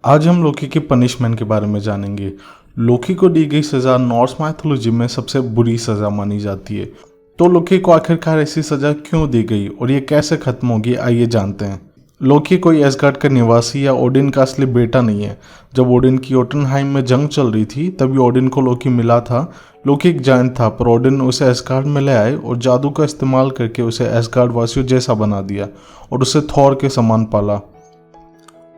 आज हम लोकी की पनिशमेंट के बारे में जानेंगे। लोकी को दी गई सज़ा नॉर्स माइथोलॉजी में सबसे बुरी सज़ा मानी जाती है। तो लोकी को आखिरकार ऐसी सज़ा क्यों दी गई और ये कैसे खत्म होगी, आइए जानते हैं। लोकी कोई एसगार्ड का निवासी या ओडिन का असली बेटा नहीं है। जब ओडिन की जोटुनहाइम में जंग चल रही थी तभी ओडिन को लोकी मिला था। लोकी एक जायंट था पर ओडिन उसे एसगार्ड में ले आए और जादू का इस्तेमाल करके उसे एसगार्ड वासियों जैसा बना दिया और उसे थॉर के समान पाला।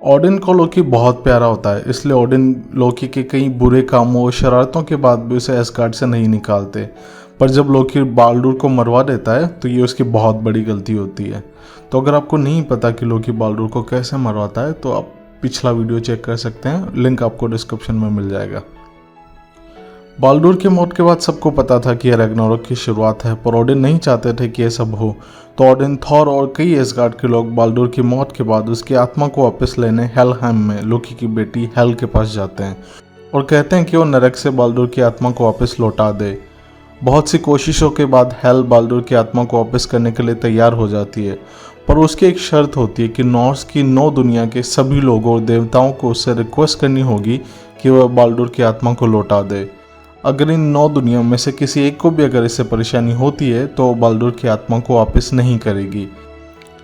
ओडिन को लोकी बहुत प्यारा होता है, इसलिए ओडिन लोकी के कई बुरे कामों और शरारतों के बाद भी उसे एसगार्ड से नहीं निकालते। पर जब लोकी बाल्डुर को मरवा देता है तो ये उसकी बहुत बड़ी गलती होती है। तो अगर आपको नहीं पता कि लोकी बाल्डुर को कैसे मरवाता है तो आप पिछला वीडियो चेक कर सकते हैं, लिंक आपको डिस्क्रिप्शन में मिल जाएगा। बाल्डुर की मौत के बाद सबको पता था कि यह रैग्नारोक की शुरुआत है, पर ओडिन नहीं चाहते थे कि यह सब हो। तो ओडिन, थॉर और कई एसगार्ड के लोग बाल्डुर की मौत के बाद उसकी आत्मा को वापस लेने हेलहाइम में लोकी की बेटी हेल के पास जाते हैं और कहते हैं कि वो नरक से बाल्डुर की आत्मा को वापस लौटा दे। बहुत सी कोशिशों के बाद हेल बाल्डुर की आत्मा को वापस करने के लिए तैयार हो जाती है, पर उसकी एक शर्त होती है कि नॉर्स की 9 दुनिया के सभी लोगों और देवताओं को उससे रिक्वेस्ट करनी होगी कि वह बाल्डुर की आत्मा को लौटा दे। अगर इन 9 दुनिया में से किसी एक को भी अगर इससे परेशानी होती है तो बाल्डुर की आत्मा को वापस नहीं करेगी।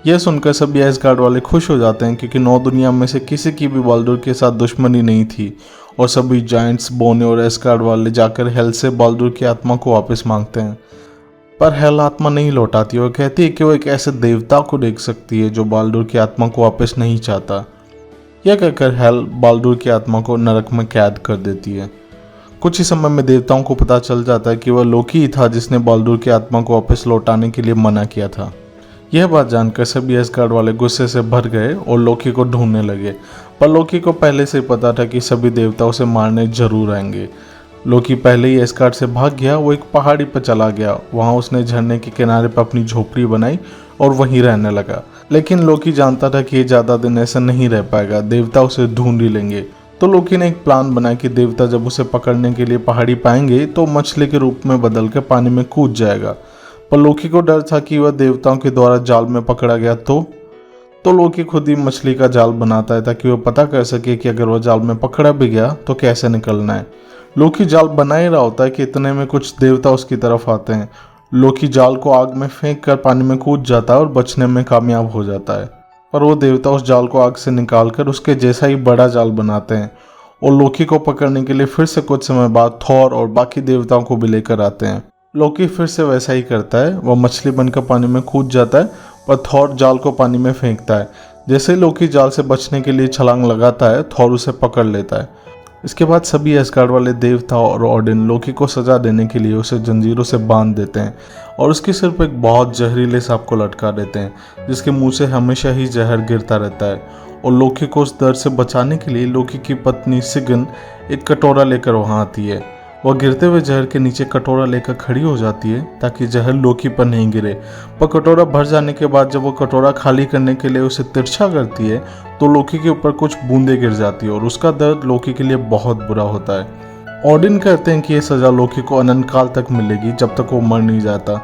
यह सुनकर सभी एसगार्ड वाले खुश हो जाते हैं क्योंकि 9 दुनिया में से किसी की भी बाल्डुर के साथ दुश्मनी नहीं थी और सभी जायंट्स, बोने और एसगार्ड वाले जाकर हेल से बाल्डुर की आत्मा को वापस मांगते हैं। पर हेल आत्मा नहीं लौटाती और कहती है कि वो एक ऐसे देवता को देख सकती है जो बाल्डुर की आत्मा को वापस नहीं चाहता। यह कहकर हेल बाल्डुर की आत्मा को नरक में कैद कर देती है। कुछ ही समय में देवताओं को पता चल जाता है कि वह लोकी ही था जिसने बाल्डुर की आत्मा को वापस लौटाने के लिए मना किया था। यह बात जानकर सभी एसगार्ड वाले गुस्से से भर गए और लोकी को ढूंढने लगे, पर लोकी को पहले से पता था कि सभी देवता उसे मारने जरूर आएंगे। लोकी पहले ही एसगार्ड से भाग गया। वो एक पहाड़ी पर चला गया। वहाँ उसने झरने के किनारे पर अपनी झोपड़ी बनाई और वहीं रहने लगा। लेकिन लोकी जानता था कि ये ज़्यादा दिन ऐसा नहीं रह पाएगा, देवता उसे ढूंढ ही लेंगे। तो लोकी ने एक प्लान बनाया कि देवता जब उसे पकड़ने के लिए पहाड़ी पाएंगे तो मछली के रूप में बदलकर पानी में कूद जाएगा। पर लोकी को डर था कि वह देवताओं के द्वारा जाल में पकड़ा गया तो लोकी खुद ही मछली का जाल बनाता है ताकि वह पता कर सके कि अगर वह जाल में पकड़ा भी गया तो कैसे निकलना है। लोकी जाल बना ही रहा होता है कि इतने में कुछ देवता उसकी तरफ आते हैं। लोकी जाल को आग में फेंक कर पानी में कूद जाता है और बचने में कामयाब हो जाता है, पर वो देवता उस जाल को आग से निकालकर उसके जैसा ही बड़ा जाल बनाते हैं और लोकी को पकड़ने के लिए फिर से कुछ समय बाद थॉर और बाकी देवताओं को भी लेकर आते हैं। लोकी फिर से वैसा ही करता है, वह मछली बनकर पानी में कूद जाता है पर थॉर जाल को पानी में फेंकता है। जैसे ही लोकी जाल से बचने के लिए छलांग लगाता है, थॉर उसे पकड़ लेता है। इसके बाद सभी एसगार्ड वाले देवता और ओडिन लोकी को सजा देने के लिए उसे जंजीरों से बांध देते हैं और उसके सिर पर एक बहुत जहरीले सांप को लटका देते हैं जिसके मुंह से हमेशा ही जहर गिरता रहता है। और लोकी को उस दर्द से बचाने के लिए लोकी की पत्नी सिगन एक कटोरा लेकर वहां आती है। वह गिरते हुए जहर के नीचे कटोरा लेकर खड़ी हो जाती है ताकि जहर लोकी पर नहीं गिरे। पर कटोरा भर जाने के बाद जब वो कटोरा खाली करने के लिए उसे तिरछा करती है तो लोकी के ऊपर कुछ बूंदें गिर जाती है और उसका दर्द लोकी के लिए बहुत बुरा होता है। ओडिन कहते हैं कि यह सजा लोकी को अनंत काल तक मिलेगी जब तक वो मर नहीं जाता,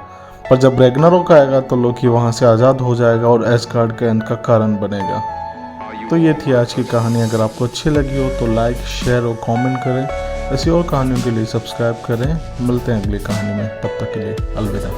पर जब रैग्नारोक आएगा तो लोकी वहां से आज़ाद हो जाएगा और एसगार्ड के अंत का कारण बनेगा। तो ये थी आज की कहानी। अगर आपको अच्छी लगी हो तो लाइक, शेयर और कमेंट करें। ऐसी और कहानियों के लिए सब्सक्राइब करें। मिलते हैं अगली कहानी में, तब तक के लिए अलविदा।